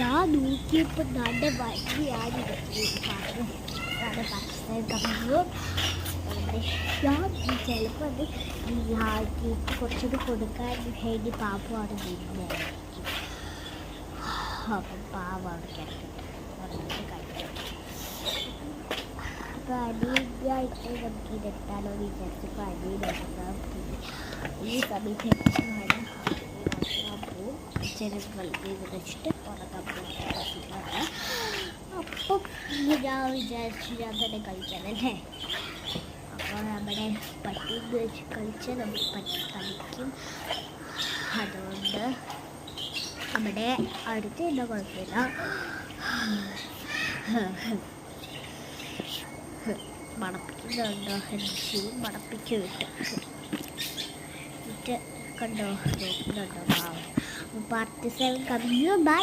ഞാൻ നോക്കിയപ്പോൾ നല്ല വഴിയാണ് പറഞ്ഞു ഞാൻ ചിലപ്പോൾ അത് കുറച്ചുകൂടി കൊടുക്കാൻ വേണ്ടി പാപ്പമാണ് നിന്നായിരിക്കും. അപ്പം പാവമാണ് കിടക്കട്ടെ കഴിക്കും. അപ്പോൾ അടിയായിട്ട് നമുക്ക് ഇതെത്താനോ വിചാരിച്ചപ്പോൾ അടിയിലെടുക്കാം. ഈ സമയത്ത് പോവും ചെറിയ വെള്ളം വെച്ചിട്ട് ഉറക്കാൻ പോകുന്നതാണ്. അപ്പം ഞാൻ വിചാരിച്ചു ഞാൻ തന്നെ കളിക്കാനല്ലേ. അപ്പോൾ നമ്മുടെ പട്ടി വെച്ച് കളിച്ചാൽ നമുക്ക് പട്ടി കളിക്കും. അതുകൊണ്ട് നമ്മുടെ അടുത്ത് എന്താ കുഴപ്പമില്ല. മണപ്പിക്കുന്നുണ്ടോ ശരി മണപ്പിച്ചു വിട്ട് കണ്ടോ നോക്കുന്നുണ്ടോ. Part 7 coming. ബൈ.